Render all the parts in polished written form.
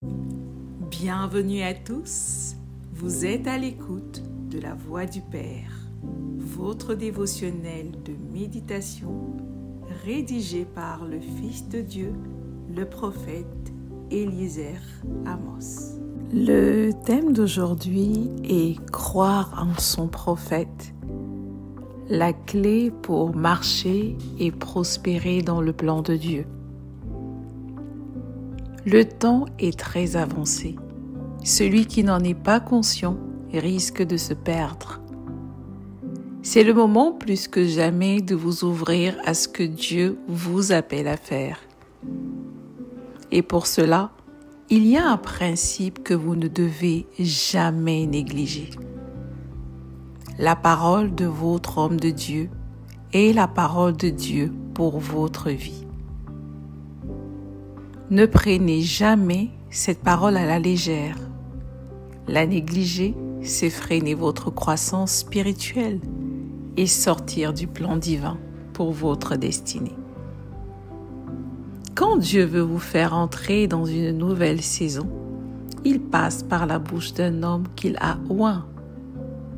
Bienvenue à tous, vous êtes à l'écoute de la Voix du Père, votre dévotionnel de méditation rédigé par le Fils de Dieu, le prophète Eliezer Amos. Le thème d'aujourd'hui est croire en son prophète, la clé pour marcher et prospérer dans le plan de Dieu. Le temps est très avancé. Celui qui n'en est pas conscient risque de se perdre. C'est le moment plus que jamais de vous ouvrir à ce que Dieu vous appelle à faire. Et pour cela, il y a un principe que vous ne devez jamais négliger. La parole de votre homme de Dieu est la parole de Dieu pour votre vie. Ne prenez jamais cette parole à la légère. La négliger, c'est freiner votre croissance spirituelle et sortir du plan divin pour votre destinée. Quand Dieu veut vous faire entrer dans une nouvelle saison, il passe par la bouche d'un homme qu'il a oint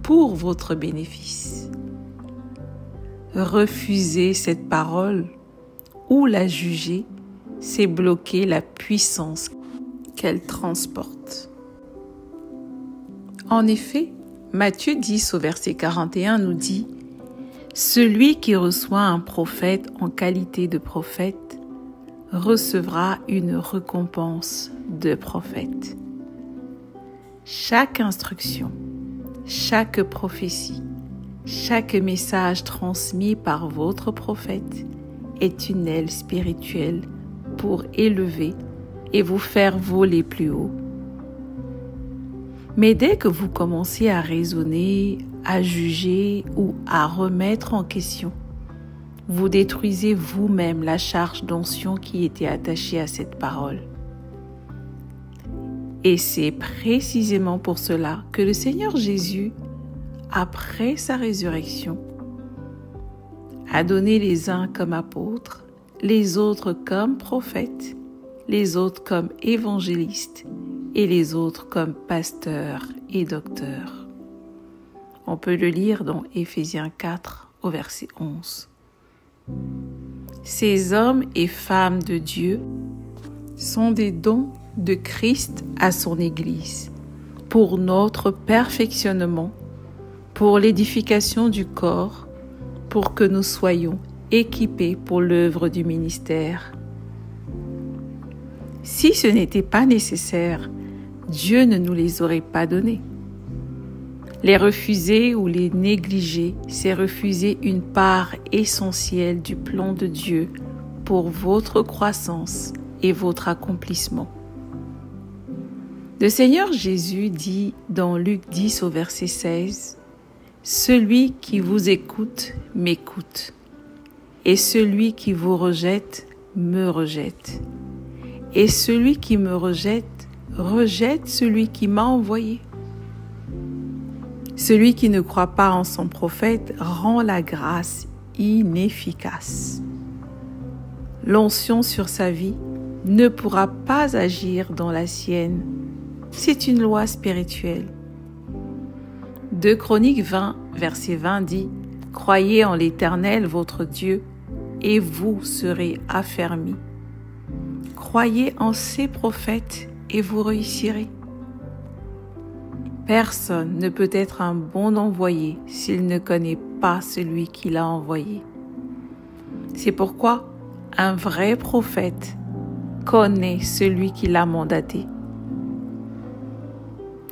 pour votre bénéfice. Refuser cette parole ou la juger, c'est bloquer la puissance qu'elle transporte. En effet, Matthieu 10 au verset 41 nous dit « Celui qui reçoit un prophète en qualité de prophète recevra une récompense de prophète. » Chaque instruction, chaque prophétie, chaque message transmis par votre prophète est une aile spirituelle pour élever et vous faire voler plus haut. Mais dès que vous commencez à raisonner, à juger ou à remettre en question, vous détruisez vous-même la charge d'onction qui était attachée à cette parole. Et c'est précisément pour cela que le Seigneur Jésus, après sa résurrection, a donné les uns comme apôtres, les autres comme prophètes, les autres comme évangélistes et les autres comme pasteurs et docteurs. On peut le lire dans Éphésiens 4 au verset 11. Ces hommes et femmes de Dieu sont des dons de Christ à son Église, pour notre perfectionnement, pour l'édification du corps, pour que nous soyons équipés pour l'œuvre du ministère. Si ce n'était pas nécessaire, Dieu ne nous les aurait pas donnés. Les refuser ou les négliger, c'est refuser une part essentielle du plan de Dieu pour votre croissance et votre accomplissement. Le Seigneur Jésus dit dans Luc 10 au verset 16, « Celui qui vous écoute m'écoute. Et celui qui vous rejette, me rejette. Et celui qui me rejette, rejette celui qui m'a envoyé. Celui qui ne croit pas en son prophète rend la grâce inefficace. L'onction sur sa vie ne pourra pas agir dans la sienne. C'est une loi spirituelle. 2 Chroniques 20, verset 20 dit « Croyez en l'Éternel votre Dieu, et vous serez affermis. Croyez en ses prophètes et vous réussirez. » Personne ne peut être un bon envoyé s'il ne connaît pas celui qui l'a envoyé. C'est pourquoi un vrai prophète connaît celui qui l'a mandaté.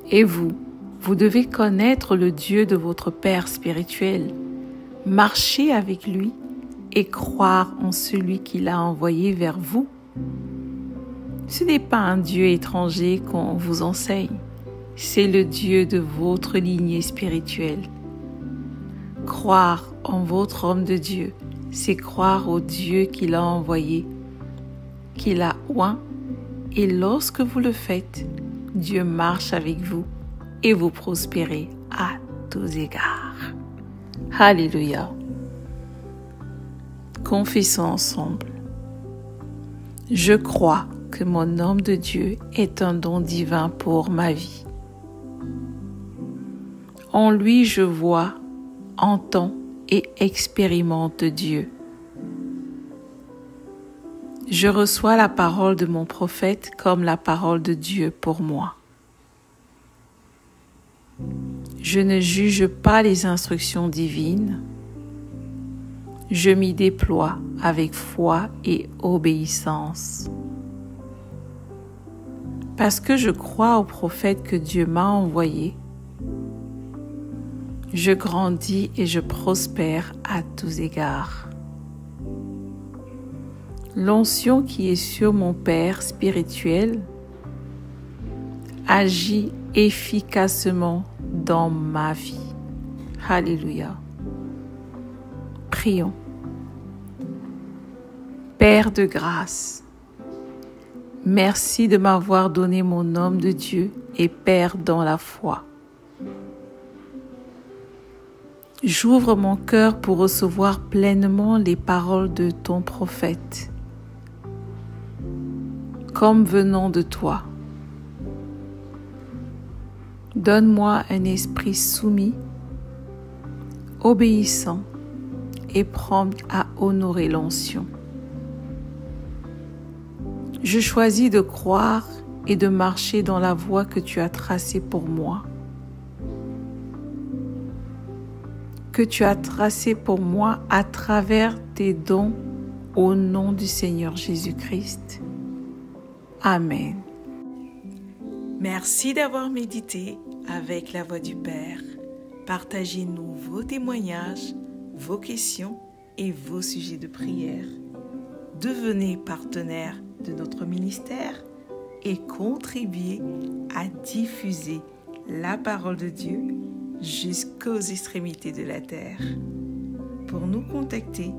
Et vous devez connaître le Dieu de votre Père spirituel, marcher avec lui et croire en celui qui l'a envoyé vers vous. Ce n'est pas un Dieu étranger qu'on vous enseigne, c'est le Dieu de votre lignée spirituelle. Croire en votre homme de Dieu, c'est croire au Dieu qui l'a envoyé, qui l'a oint, et lorsque vous le faites, Dieu marche avec vous et vous prospérez à tous égards. Alléluia. Confessons ensemble. Je crois que mon homme de Dieu est un don divin pour ma vie. En lui, je vois, entends et expérimente Dieu. Je reçois la parole de mon prophète comme la parole de Dieu pour moi. Je ne juge pas les instructions divines. Je m'y déploie avec foi et obéissance. Parce que je crois au prophète que Dieu m'a envoyé, je grandis et je prospère à tous égards. L'onction qui est sur mon Père spirituel agit efficacement dans ma vie. Alléluia. Prions. Père de grâce, merci de m'avoir donné mon homme de Dieu et Père dans la foi. J'ouvre mon cœur pour recevoir pleinement les paroles de ton prophète, comme venant de toi. Donne-moi un esprit soumis, obéissant et prompt à honorer l'onction. Je choisis de croire et de marcher dans la voie que tu as tracée pour moi. Que tu as tracée pour moi à travers tes dons au nom du Seigneur Jésus-Christ. Amen. Merci d'avoir médité avec la Voix du Père. Partagez-nous vos témoignages, vos questions et vos sujets de prière. Devenez partenaire de notre ministère et contribuez à diffuser la parole de Dieu jusqu'aux extrémités de la terre. Pour nous contacter,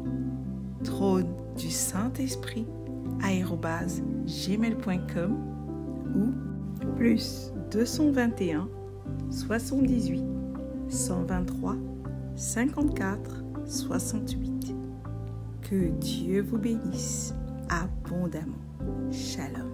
trône du Saint-Esprit @gmail.com ou plus 221 78 123 54 68. Que Dieu vous bénisse abondamment. Shalom.